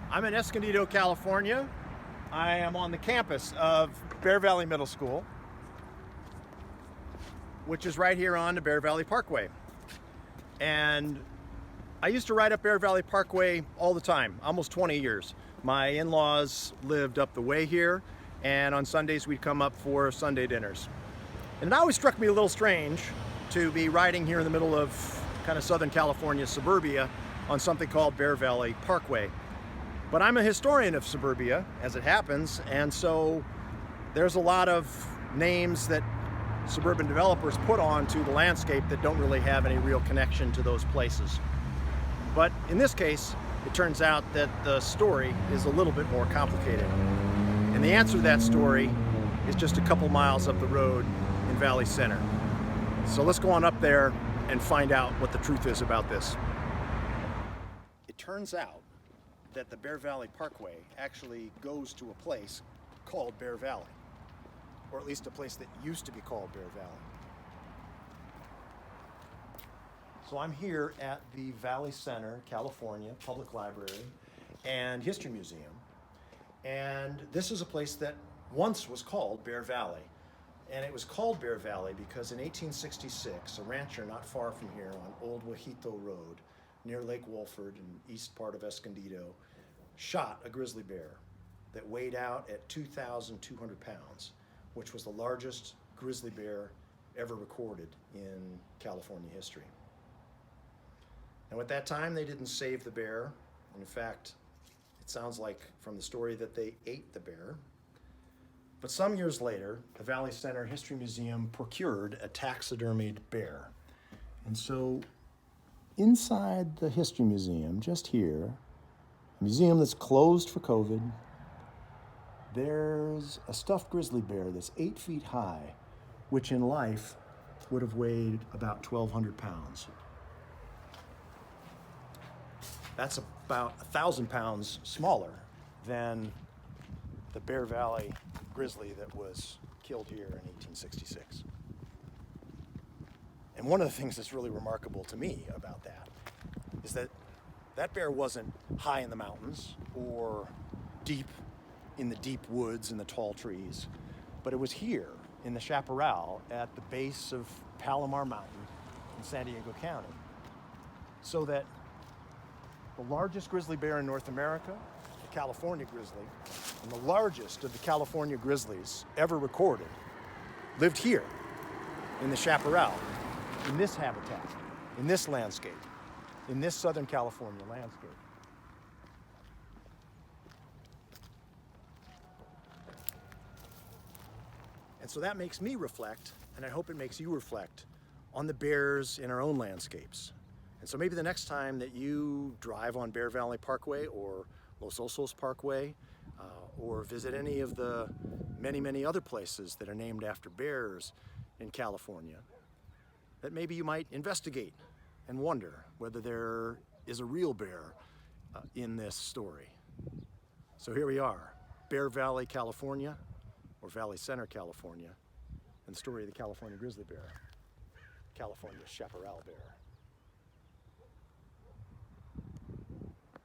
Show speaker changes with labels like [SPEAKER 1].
[SPEAKER 1] I'm in Escondido, California. I am on the campus of Bear Valley Middle School, which is right here on the Bear Valley Parkway. And I used to ride up Bear Valley Parkway all the time, almost 20 years. My in-laws lived up the way here, and on Sundays we'd come up for Sunday dinners. And it always struck me a little strange to be riding here in the middle of kind of Southern California suburbia on something called Bear Valley Parkway. But I'm a historian of suburbia, as it happens, and so there's a lot of names that suburban developers put onto the landscape that don't really have any real connection to those places. But in this case, it turns out that the story is a little bit more complicated. And the answer to that story is just a couple miles up the road in Valley Center. So let's go on up there and find out what the truth is about this. It turns out that the Bear Valley Parkway actually goes to a place called Bear Valley, or at least a place that used to be called Bear Valley. So I'm here at the Valley Center, California Public Library and History Museum, and this is a place that once was called Bear Valley. And it was called Bear Valley because in 1866, a rancher not far from here on Old Wajito Road, near Lake Wolford in east part of Escondido, shot a grizzly bear that weighed out at 2,200 pounds, which was the largest grizzly bear ever recorded in California history. Now at that time, they didn't save the bear. In fact, it sounds like from the story that they ate the bear. But some years later, the Valley Center History Museum procured a taxidermied bear. And so inside the History Museum, just here, a museum that's closed for COVID, there's a stuffed grizzly bear that's 8 feet high, which in life would have weighed about 1,200 pounds. That's about 1,000 pounds smaller than the Bear Valley grizzly that was killed here in 1866. And one of the things that's really remarkable to me about that is that that bear wasn't high in the mountains or deep in the deep woods and the tall trees, but it was here in the chaparral at the base of Palomar Mountain in San Diego County. So that the largest grizzly bear in North America, the California grizzly, and the largest of the California grizzlies ever recorded, lived here in the chaparral, in this habitat, in this landscape, in this Southern California landscape. And so that makes me reflect, and I hope it makes you reflect, on the bears in our own landscapes. And so maybe the next time that you drive on Bear Valley Parkway or Los Osos Parkway, or visit any of the many, many other places that are named after bears in California, that maybe you might investigate and wonder whether there is a real bear in this story. So here we are, Bear Valley, California, or Valley Center, California, and the story of the California grizzly bear, California's chaparral bear.